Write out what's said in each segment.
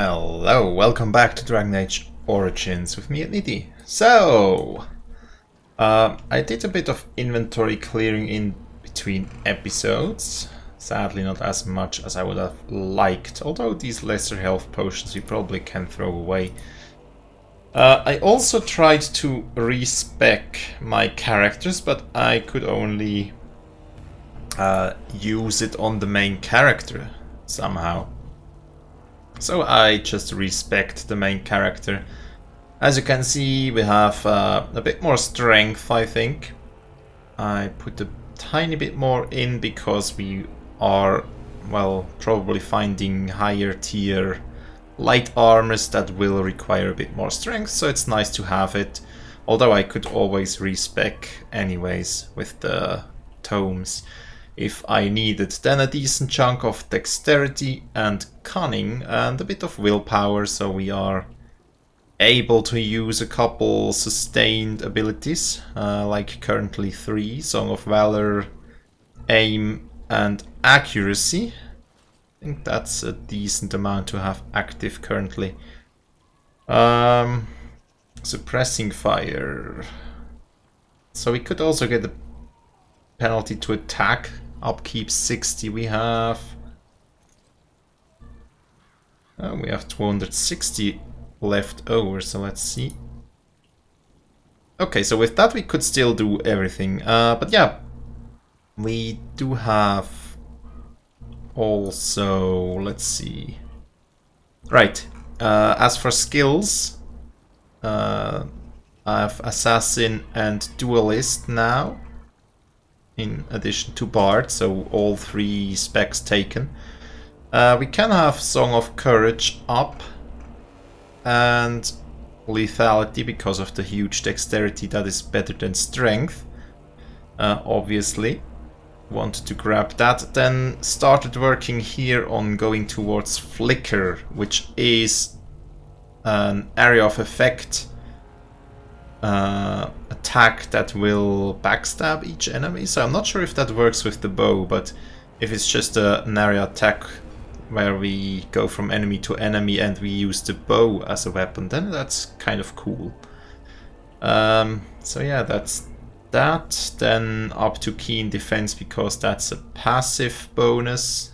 Hello, welcome back to Dragon Age Origins with me at Nidhi. So, I did a bit of inventory clearing in between episodes. Sadly not as much as I would have liked, although these lesser health potions we probably can throw away. I also tried to respec my characters, but I could only use it on the main character somehow. So I just respec the main character. As you can see, we have a bit more strength, I think. I put a tiny bit more in because we are, well, probably finding higher tier light armors that will require a bit more strength, so it's nice to have it. Although I could always respec anyways with the tomes if I needed. Then a decent chunk of dexterity and cunning and a bit of willpower, so we are able to use a couple sustained abilities, like currently 3, Song of Valor, Aim and Accuracy. I think that's a decent amount to have active currently. Suppressing fire. So we could also get a penalty to attack. Upkeep 60 we have. Oh, we have 260 left over, so let's see. Okay, so with that we could still do everything. But yeah, we do have also, let's see. Right, as for skills, I have Assassin and Duelist now, in addition to Bard, so all 3 specs taken. We can have Song of Courage up, and Lethality because of the huge dexterity that is better than Strength, obviously. Wanted to grab that, then started working here on going towards Flicker, which is an area of effect attack that will backstab each enemy. So I'm not sure if that works with the bow, but if it's just an area attack where we go from enemy to enemy and we use the bow as a weapon, then that's kind of cool. So yeah, that's that. Then up to Keen Defense because that's a passive bonus.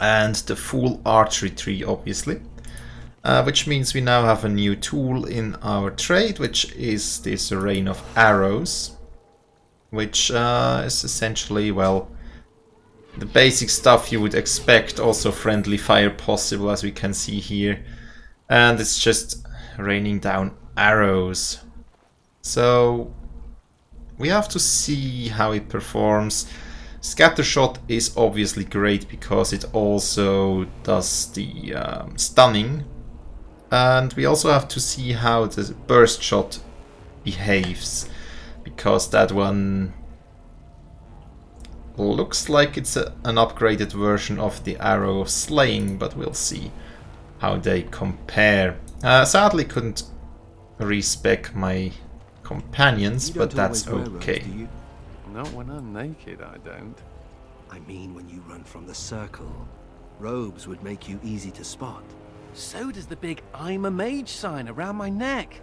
And the full archery tree, obviously. Which means we now have a new tool in our trade, which is this Rain of Arrows. Which is essentially, well, the basic stuff you would expect. Also friendly fire possible, as we can see here. And it's just raining down arrows. So we have to see how it performs. Scattershot is obviously great because it also does the stunning. And we also have to see how the burst shot behaves, because that one looks like it's an upgraded version of the Arrow of Slaying, but we'll see how they compare. Sadly couldn't respec my companions, but that's okay. Robes, not when I'm naked, I don't. I mean when you run from the circle. Robes would make you easy to spot. So does the big I'm a mage sign around my neck.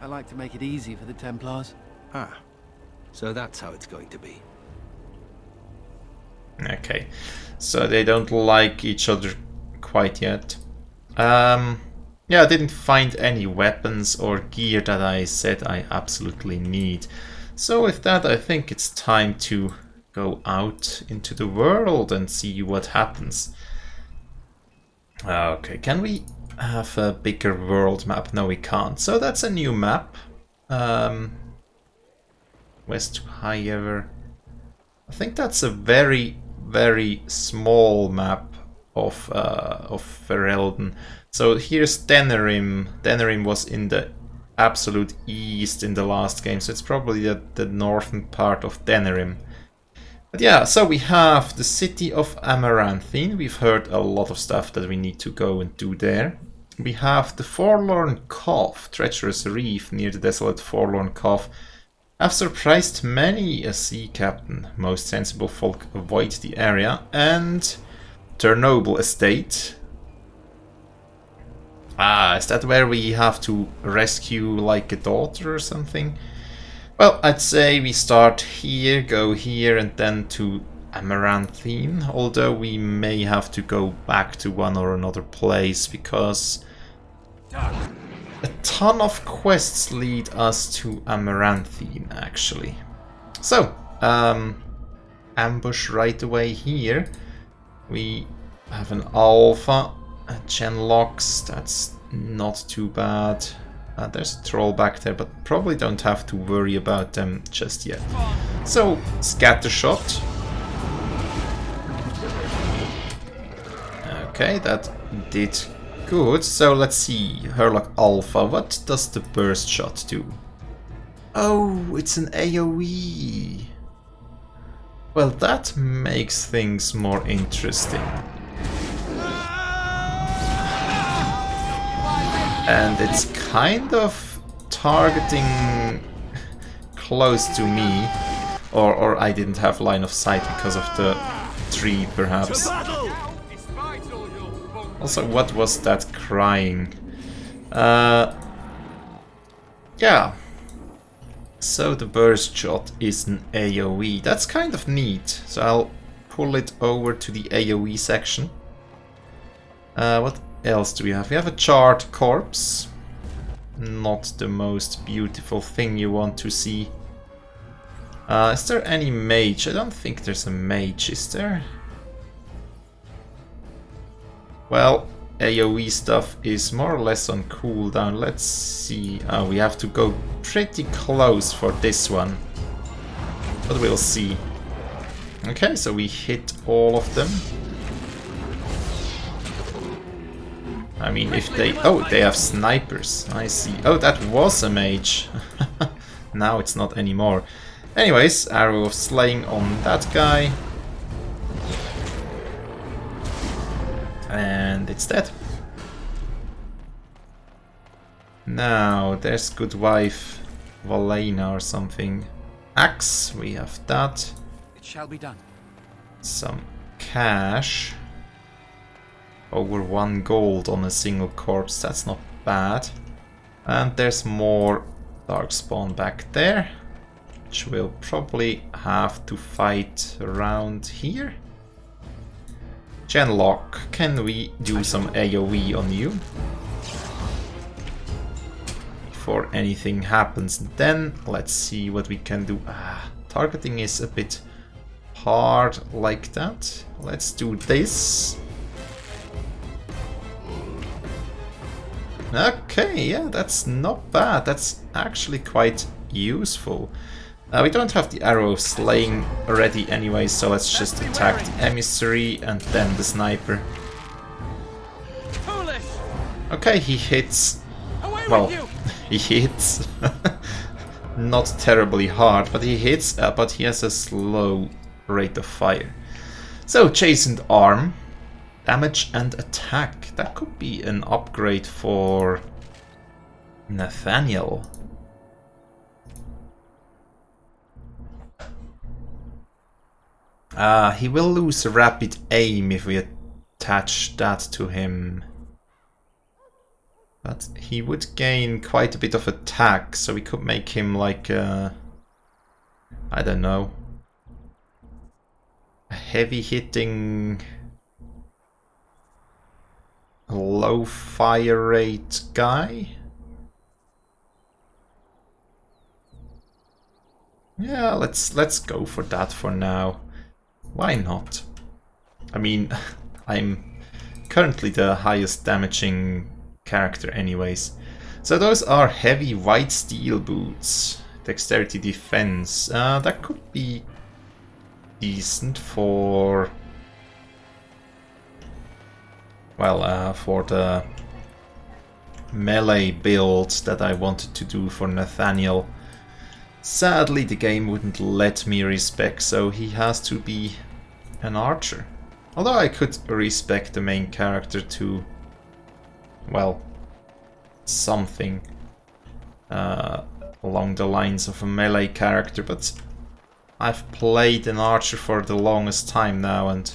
I like to make it easy for the Templars. Ah, so that's how it's going to be. Okay, so they don't like each other quite yet. Yeah, I didn't find any weapons or gear that I said I absolutely need. So with that, I think it's time to go out into the world and see what happens. Okay, can we have a bigger world map? No, we can't. So that's a new map. West to Highever. I think that's a very, very small map of Ferelden. So here's Denerim. Denerim was in the absolute east in the last game, so it's probably the northern part of Denerim. But yeah, so we have the city of Amaranthine. We've heard a lot of stuff that we need to go and do there. We have the Forlorn Cove, treacherous reef near the desolate Forlorn Cove. I've surprised many a sea captain. Most sensible folk avoid the area. And Chernobyl Estate, Ah, is that where we have to rescue like a daughter or something? Well, I'd say we start here, go here, and then to Amaranthine, although we may have to go back to one or another place, because a ton of quests lead us to Amaranthine, actually. So, ambush right away here. We have an Alpha, a Genlocks, that's not too bad. There's a troll back there, but probably don't have to worry about them just yet. So, Scattershot. Okay, that did good. So let's see, Herlock Alpha, what does the burst shot do? Oh, it's an AoE. Well, that makes things more interesting. And it's kind of targeting close to me, or I didn't have line of sight because of the tree, perhaps. Also, what was that crying? Yeah. So the burst shot is an AoE. That's kind of neat. So I'll pull it over to the AoE section. What else do we have? We have a charred corpse. Not the most beautiful thing you want to see. Is there any mage? I don't think there's a mage, is there? Well, AoE stuff is more or less on cooldown. Let's see. We have to go pretty close for this one. But we'll see. Okay, so we hit all of them. I mean, if they... Oh, they have snipers. I see. Oh, that was a mage. Now it's not anymore. Anyways, Arrow of Slaying on that guy. And it's dead. Now, there's good wife Valena or something. Axe, we have that. It shall be done. Some cash. Over 1 gold on a single corpse, that's not bad. And there's more Darkspawn back there, which we'll probably have to fight around here. Genlock, can we do some AoE on you? Before anything happens, then let's see what we can do. Targeting is a bit hard like that. Let's do this. Okay, yeah, that's not bad. That's actually quite useful. We don't have the Arrow of Slaying already anyway, so let's just attack the Emissary and then the Sniper. Okay, he hits... Well, he hits. Not terribly hard, but he hits, but he has a slow rate of fire. So, Chastened Arm. Damage and attack. That could be an upgrade for Nathaniel. He will lose rapid aim if we attach that to him. But he would gain quite a bit of attack, so we could make him like a... I don't know. A heavy hitting... low fire rate guy? Yeah, let's go for that for now. Why not? I mean, I'm currently the highest damaging character anyways. So those are heavy white steel boots. Dexterity defense. That could be decent for... Well, for the melee build that I wanted to do for Nathaniel. Sadly, the game wouldn't let me respec, so he has to be an archer. Although I could respec the main character to, well, something along the lines of a melee character, but I've played an archer for the longest time now and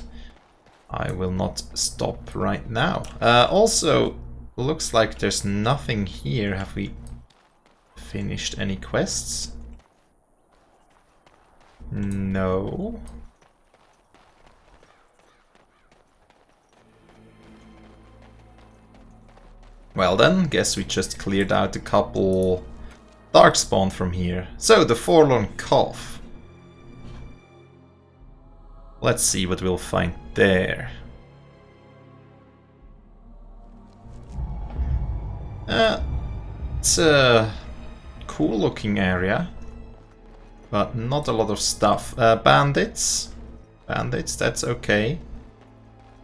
I will not stop right now. Also, looks like there's nothing here. Have we finished any quests? No. Well then, guess we just cleared out a couple darkspawn from here. So, the Forlorn Calf. Let's see what we'll find there. It's a cool looking area, but not a lot of stuff. Bandits? Bandits, that's okay.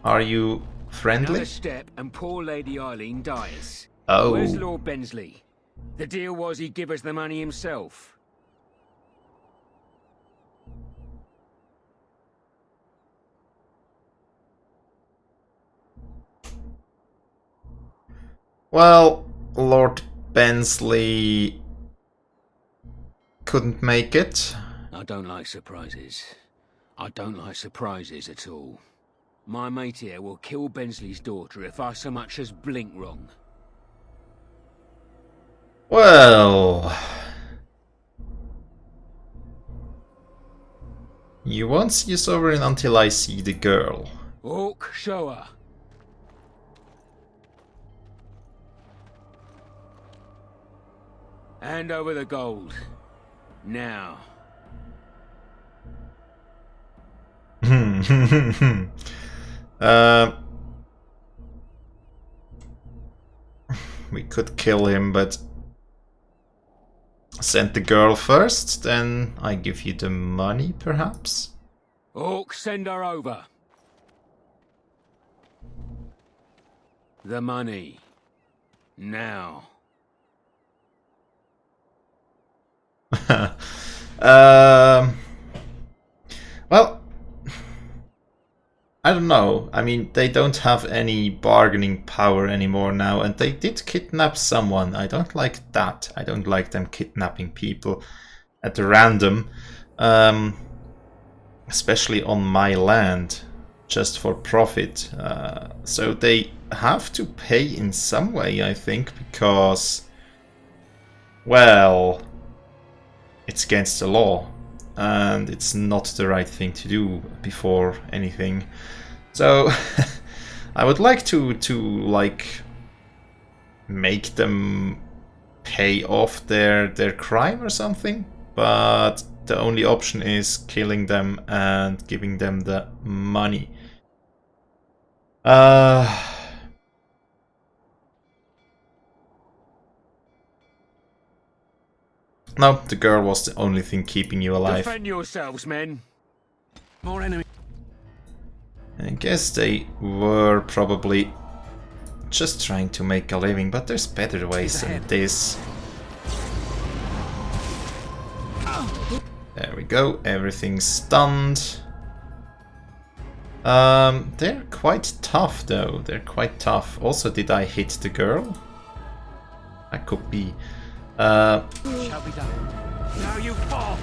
Are you friendly? Another step and poor Lady Eileen dies. Oh. Where's Lord Bensley? The deal was he'd give us the money himself. Well, Lord Bensley couldn't make it. I don't like surprises. I don't like surprises at all. My mate here will kill Bensley's daughter if I so much as blink wrong. Well... You won't see a sovereign until I see the girl. Orc, show her. Hand over the gold. Now. We could kill him, but send the girl first, then I give you the money, perhaps? Orc, send her over. The money. Now. Well, I don't know. I mean, they don't have any bargaining power anymore now, and they did kidnap someone. I don't like that. I don't like them kidnapping people at random, especially on my land, just for profit. So they have to pay in some way, I think, because, well, it's against the law, and it's not the right thing to do before anything. So I would like to like make them pay off their crime or something, but the only option is killing them and giving them the money. No, the girl was the only thing keeping you alive. Defend yourselves, men. More enemies. I guess they were probably just trying to make a living, but there's better ways than this. There we go, everything's stunned. They're quite tough though, they're quite tough. Also, did I hit the girl? That could be. Shall be done. Now you fall.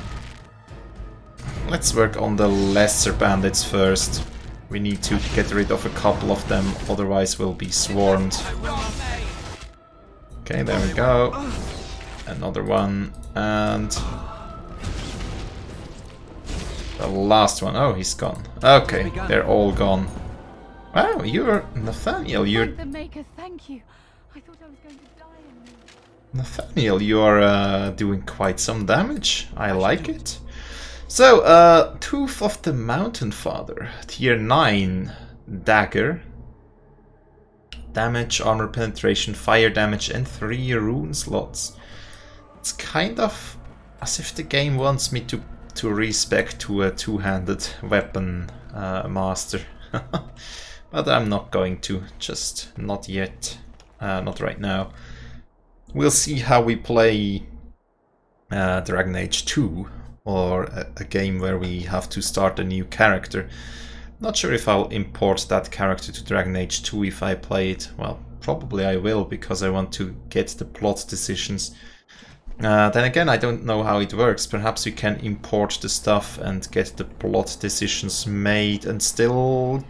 Let's work on the lesser bandits first. We need to get rid of a couple of them, otherwise we'll be swarmed. Okay, there we go. Another one, and the last one. Oh, he's gone. Okay, they're all gone. Wow, you're Nathaniel. You're Thank the Maker, thank you. I thought I was going to die in here. Nathaniel. You are doing quite some damage. I like it. So, Tooth of the Mountain Father, tier 9 dagger. Damage, armor penetration, fire damage, and 3 rune slots. It's kind of as if the game wants me to respec to a two-handed weapon master. But I'm not going to, just not yet, not right now. We'll see how we play Dragon Age 2. Or a game where we have to start a new character. Not sure if I'll import that character to Dragon Age 2 if I play it. Well, probably I will, because I want to get the plot decisions. Then again, I don't know how it works. Perhaps we can import the stuff and get the plot decisions made and still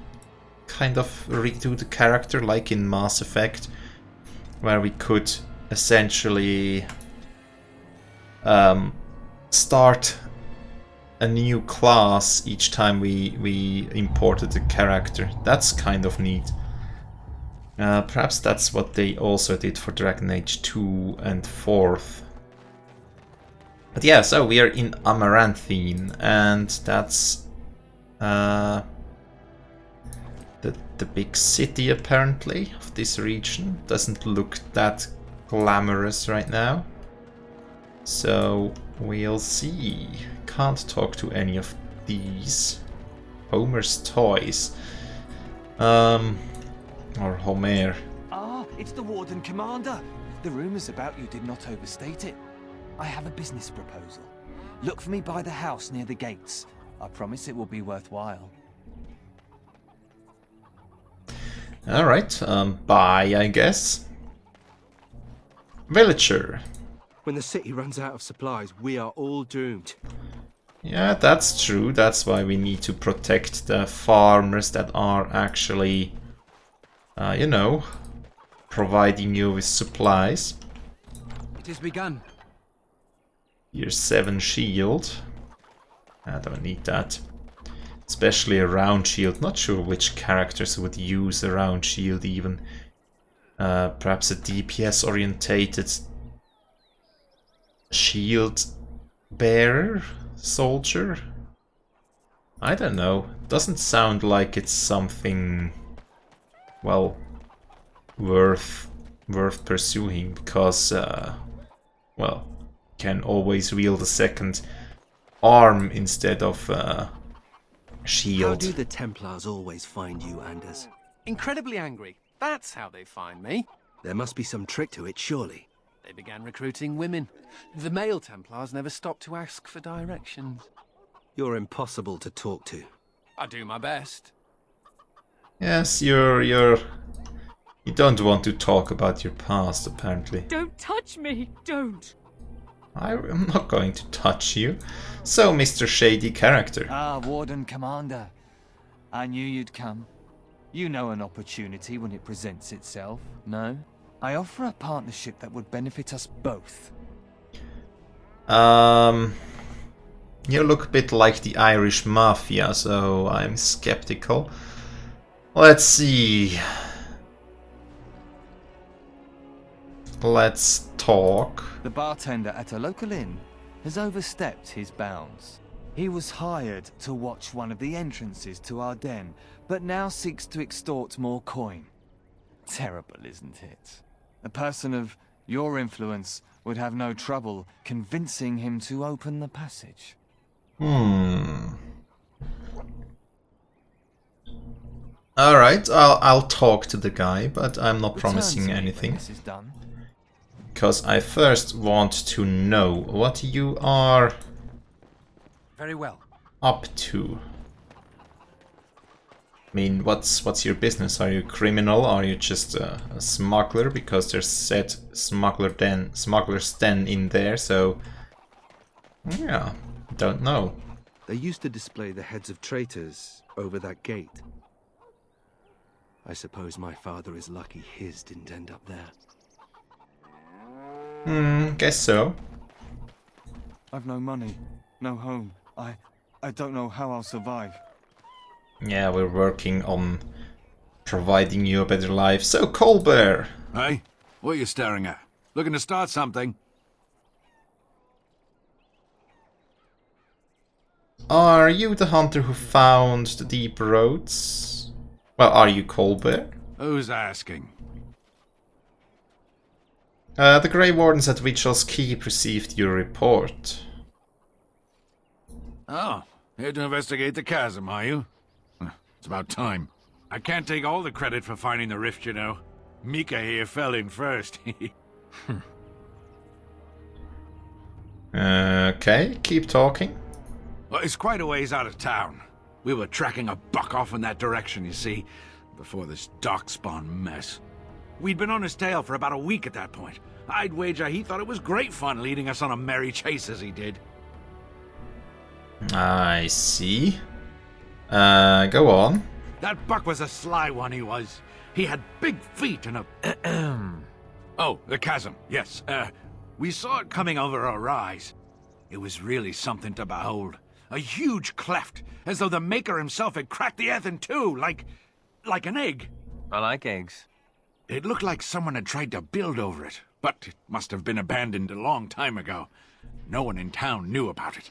kind of redo the character like in Mass Effect. where we could essentially start a new class each time we imported a character. That's kind of neat. Perhaps that's what they also did for Dragon Age 2 and 4th. But yeah, so we are in Amaranthine, and that's the big city apparently of this region. Doesn't look that glamorous right now. So we'll see. Can't talk to any of these. Homer's toys. Or Homer. Ah, it's the Warden Commander. The rumors about you did not overstate it. I have a business proposal. Look for me by the house near the gates. I promise it will be worthwhile. Alright, bye, I guess. Villager. When the city runs out of supplies, we are all doomed. Yeah, that's true. That's why we need to protect the farmers that are actually, you know, providing you with supplies. It has begun. Year 7 shield. I don't need that. Especially a round shield. Not sure which characters would use a round shield even. Perhaps a DPS orientated shield bearer? Soldier? I don't know. Doesn't sound like it's something, well, worth pursuing, because well, can always wield a second arm instead of shield. How do the Templars always find you, Anders? Incredibly angry. That's how they find me. There must be some trick to it, surely. They began recruiting women. The male Templars never stopped to ask for directions. You're impossible to talk to. I do my best. Yes, you don't want to talk about your past, apparently. Don't touch me! Don't! I'm not going to touch you. So, Mr. Shady Character. Ah, Warden Commander. I knew you'd come. You know an opportunity when it presents itself, no? I offer a partnership that would benefit us both. You look a bit like the Irish Mafia, so I'm skeptical. Let's see. Let's talk. The bartender at a local inn has overstepped his bounds. He was hired to watch one of the entrances to our den, but now seeks to extort more coin. Terrible, isn't it? A person of your influence would have no trouble convincing him to open the passage. Alright, I'll talk to the guy, but I'm not Return promising to me when anything. this is done. Because I first want to know what you are Very well. up to. I mean, what's your business? Are you a criminal? Are you just a smuggler? Because there's said smuggler's den in there, so yeah, don't know. They used to display the heads of traitors over that gate. I suppose my father is lucky his didn't end up there. Guess so. I've no money, no home. I don't know how I'll survive. Yeah, we're working on providing you a better life. So, Colbert! Hey, what are you staring at? Looking to start something? Are you the hunter who found the deep roads? Well, are you Colbert? Who's asking? The Grey Wardens at Vigil's Keep received your report. Oh, here to investigate the chasm, are you? It's about time. I can't take all the credit for finding the rift, you know. Mika here fell in first. Okay, keep talking. Well, it's quite a ways out of town. We were tracking a buck off in that direction, you see, before this darkspawn mess. We'd been on his tail for about a week at that point. I'd wager he thought it was great fun leading us on a merry chase as he did. I see. Go on. That buck was a sly one, he was. He had big feet and a... Oh, the chasm, yes. We saw it coming over a rise. It was really something to behold. A huge cleft, as though the Maker himself had cracked the earth in two, like an egg. I like eggs. It looked like someone had tried to build over it, but it must have been abandoned a long time ago. No one in town knew about it.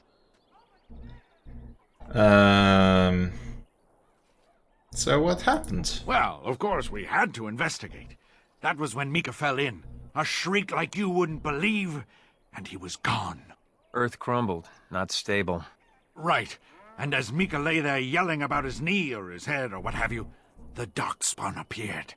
So what happened? Well, of course, we had to investigate. That was when Mika fell in. A shriek like you wouldn't believe, and he was gone. Earth crumbled, not stable. Right. And as Mika lay there yelling about his knee or his head or what have you, the darkspawn appeared.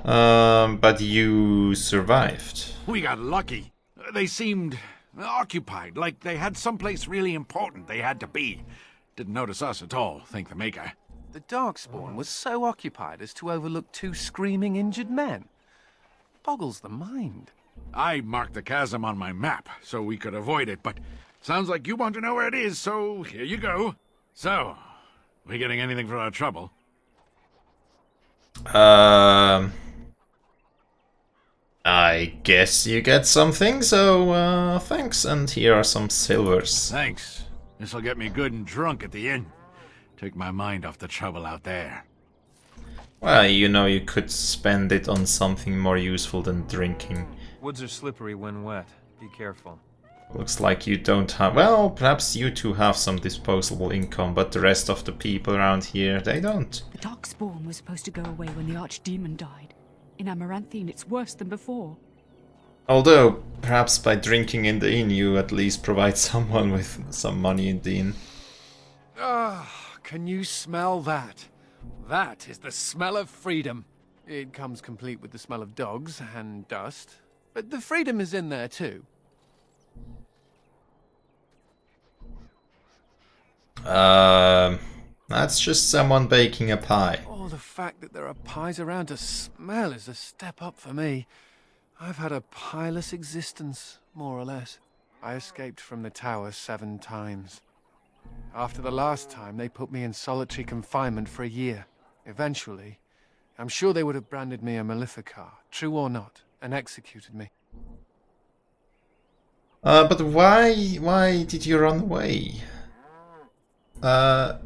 But you survived. We got lucky. They seemed occupied, like they had someplace really important they had to be. Didn't notice us at all, thank the Maker. The Darkspawn was so occupied as to overlook 2 screaming injured men. Boggles the mind. I marked the chasm on my map so we could avoid it, but sounds like you want to know where it is, so here you go. So, we getting anything for our trouble? I guess you get something, so thanks, and here are some silvers. Thanks. This'll get me good and drunk at the inn. Take my mind off the trouble out there. Well, you know, you could spend it on something more useful than drinking. Woods are slippery when wet. Be careful. Looks like you don't have... Well, perhaps you two have some disposable income, but the rest of the people around here, they don't. The Darkspawn was supposed to go away when the Archdemon died. In Amaranthine, it's worse than before. Although, perhaps by drinking in the inn, you at least provide someone with some money in the inn. Ah, can you smell that? That is the smell of freedom. It comes complete with the smell of dogs and dust, but the freedom is in there too. That's just someone baking a pie. Oh, the fact that there are pies around to smell is a step up for me. I've had a pieless existence, more or less. I escaped from the tower 7 times. After the last time, they put me in solitary confinement for a year. Eventually, I'm sure they would have branded me a Maleficar, true or not, and executed me. But why did you run away?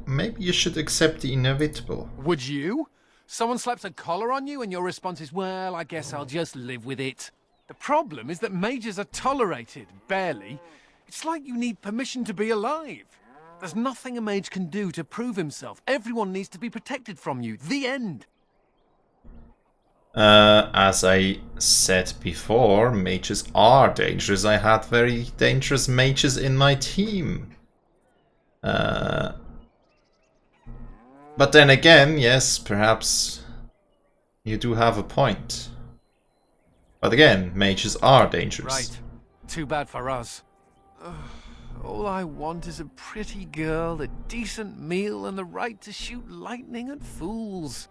Maybe you should accept the inevitable. Would you? Someone slaps a collar on you and your response is, well, I guess I'll just live with it. The problem is that mages are tolerated, barely. It's like you need permission to be alive. There's nothing a mage can do to prove himself. Everyone needs to be protected from you. The end. As I said before, mages are dangerous. I had very dangerous mages in my team. But then again, yes, perhaps you do have a point. But again, mages are dangerous. Right. Too bad for us. All I want is a pretty girl, a decent meal, and the right to shoot lightning at fools.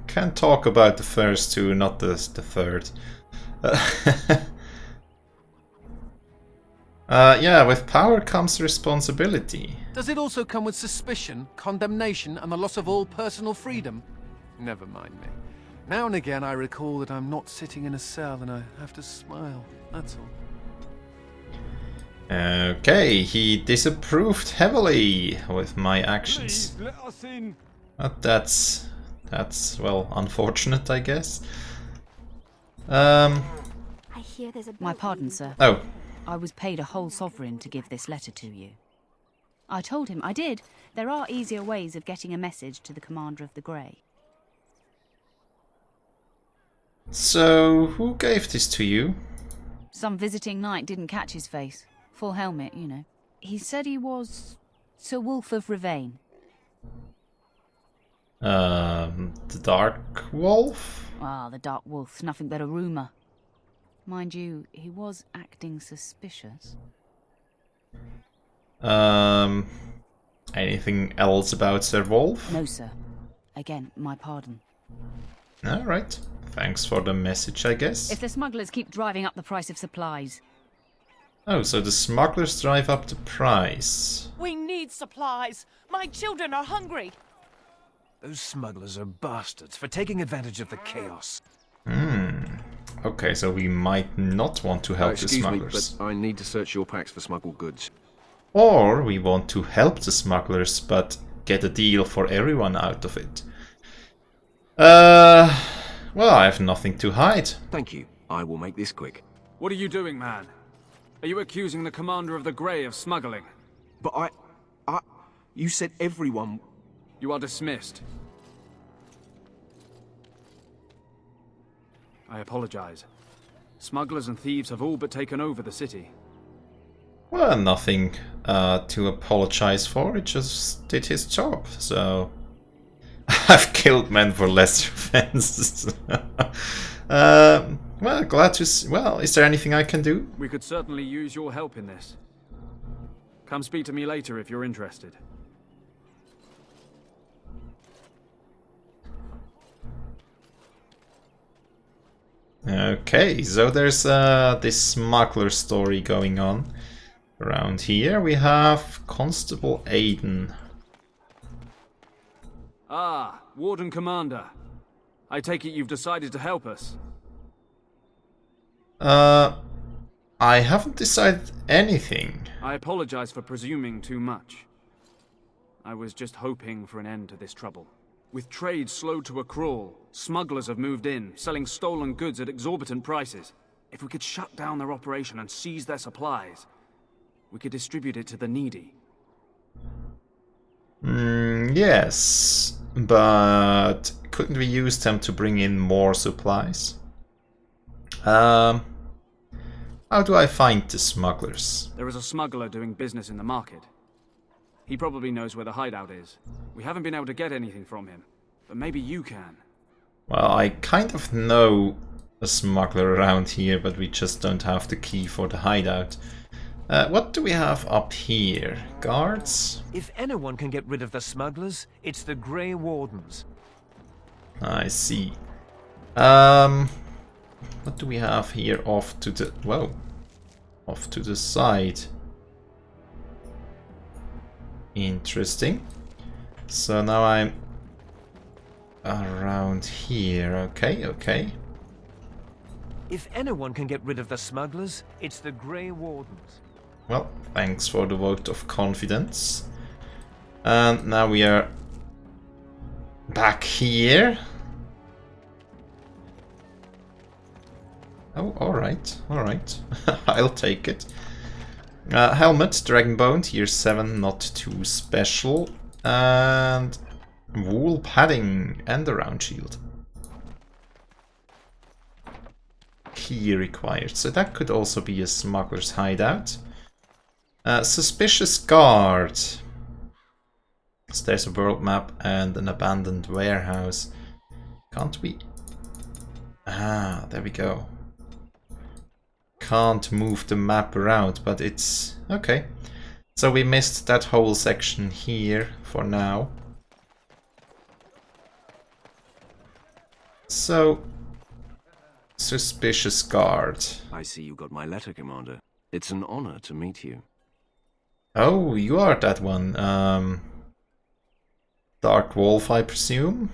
Can't talk about the first two, not the third. Yeah, with power comes responsibility. Does it also come with suspicion, condemnation, and the loss of all personal freedom? Never mind me. Now and again I recall that I'm not sitting in a cell and I have to smile, that's all. Okay, he disapproved heavily with my actions. Please, let us in. But that's well, unfortunate, I guess. I hear there's a... My pardon, sir. Oh. I was paid a whole sovereign to give this letter to you. I told him I did. There are easier ways of getting a message to the Commander of the Grey. So, who gave this to you? Some visiting knight didn't catch his face. Full helmet, you know. He said he was Sir Wolf of Ravain. The Dark Wolf? Ah, the Dark Wolf's nothing but a rumour. Mind you, he was acting suspicious. Anything else about Sir Wolf? No, sir. Again, my pardon. Alright. Thanks for the message, I guess. If the smugglers keep driving up the price of supplies. Oh, so the smugglers drive up the price. We need supplies. My children are hungry. Those smugglers are bastards for taking advantage of the chaos. Okay, so we might not want to help the Excuse me, smugglers. but I need to search your packs for smuggled goods. Or we want to help the smugglers, but get a deal for everyone out of it. Well, I have nothing to hide. Thank you. I will make this quick. What are you doing, man? Are you accusing the commander of the Grey of smuggling? But you said everyone... You are dismissed. I apologize. Smugglers and thieves have all but taken over the city. Well, nothing to apologize for. It just did his job, so... I've killed men for lesser offenses. Well, glad to see... Well, is there anything I can do? We could certainly use your help in this. Come speak to me later if you're interested. Okay, so there's this smuggler story going on. Around here we have Constable Aiden. Ah, Warden Commander. I take it you've decided to help us. I haven't decided anything. I apologize for presuming too much. I was just hoping for an end to this trouble. With trade slowed to a crawl, smugglers have moved in, selling stolen goods at exorbitant prices. If we could shut down their operation and seize their supplies, we could distribute it to the needy. Yes, but couldn't we use them to bring in more supplies? How do I find the smugglers? There is a smuggler doing business in the market. He probably knows where the hideout is. We haven't been able to get anything from him, but maybe you can. Well, I kind of know a smuggler around here, but we just don't have the key for the hideout. What do we have up here? Guards? If anyone can get rid of the smugglers, it's the Grey Wardens. I see. What do we have here off to the... Whoa. Off to the side. Interesting. So now I'm around here. Okay, okay. If anyone can get rid of the smugglers, it's the Grey Wardens. Well, thanks for the vote of confidence. And now we are back here. Oh, alright, alright. I'll take it. Helmet, Dragonbone, tier 7, not too special. And wool padding and a round shield. Key required. So that could also be a smuggler's hideout. Suspicious guard. So there's a world map and an abandoned warehouse. Can't we? Ah, there we go. Can't move the map around, but it's okay. So we missed that whole section here for now. So, suspicious guard. I see you got my letter, Commander. It's an honor to meet you. Oh, you are that one. Dark Wolf, I presume?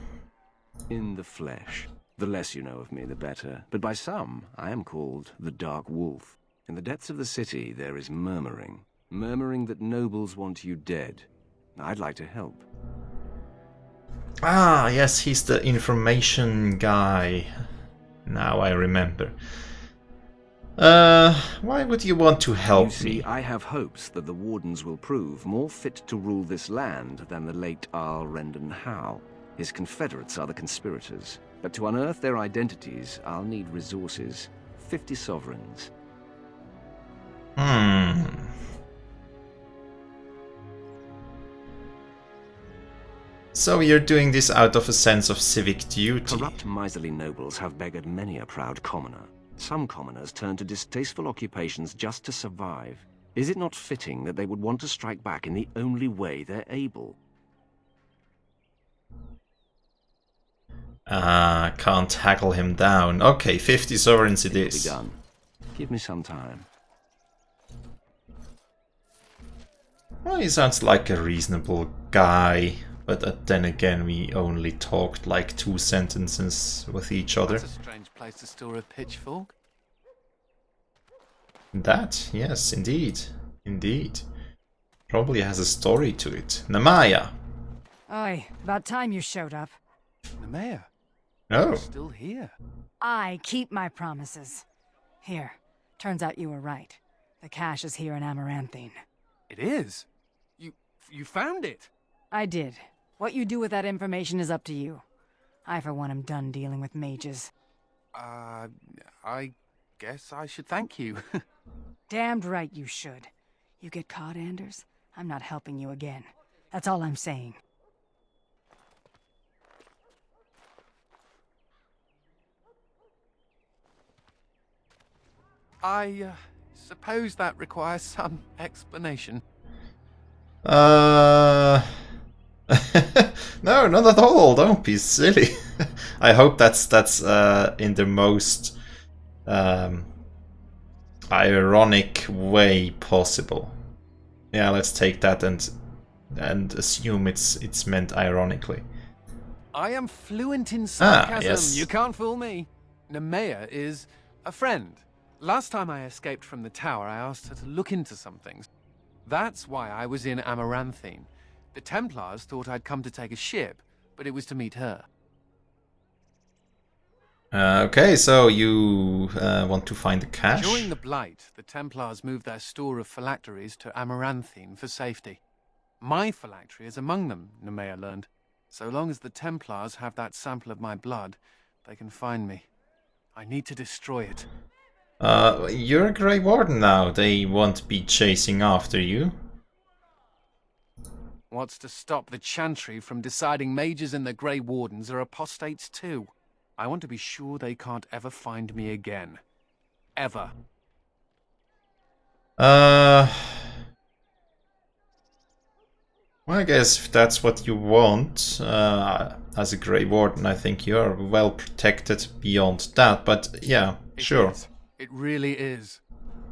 In the flesh. The less you know of me, the better. But by some, I am called the Dark Wolf. In the depths of the city, there is murmuring. Murmuring that nobles want you dead. I'd like to help. Ah, yes, he's the information guy. Now I remember. Why would you want to help You see, me? I have hopes that the Wardens will prove more fit to rule this land than the late Arl Rendon Howe. His confederates are the conspirators. But to unearth their identities, I'll need resources. 50 sovereigns. So you're doing this out of a sense of civic duty. Corrupt, miserly nobles have beggared many a proud commoner. Some commoners turn to distasteful occupations just to survive. Is it not fitting that they would want to strike back in the only way they're able? Ah, can't tackle him down. Okay, 50 sovereigns it is. Be done. Give me some time. Well, he sounds like a reasonable guy, But then again, we only talked like 2 sentences with each other. That's a strange place to store a pitchfork. That, yes, indeed. Indeed. Probably has a story to it. Namaya! Oi, about time you showed up. Nemea, Oh. you're still here. I keep my promises. Here, turns out you were right. The cache is here in Amaranthine. It is? You found it? I did. What you do with that information is up to you. I, for one, am done dealing with mages. I guess I should thank you. Damned right you should. You get caught, Anders, I'm not helping you again. That's all I'm saying. I suppose that requires some explanation. No, not at all. Don't be silly. I hope that's in the most ironic way possible. Yeah, let's take that and assume it's meant ironically. I am fluent in sarcasm. Yes. You can't fool me. Nemea is a friend. Last time I escaped from the tower, I asked her to look into some things. That's why I was in Amaranthine. The Templars thought I'd come to take a ship, but it was to meet her. Okay, so you want to find the cache? During the Blight, the Templars moved their store of phylacteries to Amaranthine for safety. My phylactery is among them, Nemea learned. So long as the Templars have that sample of my blood, they can find me. I need to destroy it. You're a Grey Warden now. They won't be chasing after you. What's to stop the Chantry from deciding mages and the Grey Wardens are apostates too? I want to be sure they can't ever find me again. Ever. Well, I guess if that's what you want, as a Grey Warden, I think you're well protected beyond that, but yeah, sure. It really is.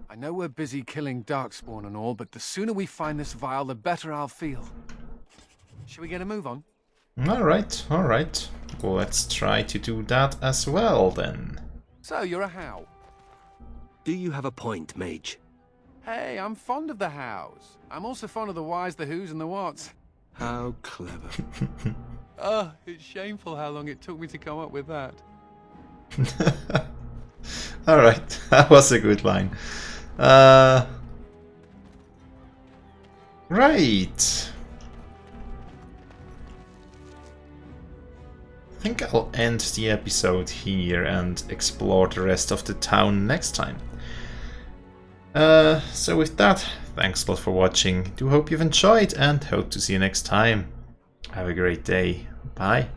I know we're busy killing Darkspawn and all, but the sooner we find this vial, the better I'll feel. Shall we get a move on? Alright. Well, let's try to do that as well, then. So, you're a How. Do you have a point, mage? Hey, I'm fond of the Hows. I'm also fond of the whys, the whos, and the whats. How clever. Oh, it's shameful how long it took me to come up with that. Alright, that was a good line. Right. I think I'll end the episode here and explore the rest of the town next time. So with that, thanks a lot for watching. Do hope you've enjoyed and hope to see you next time. Have a great day. Bye.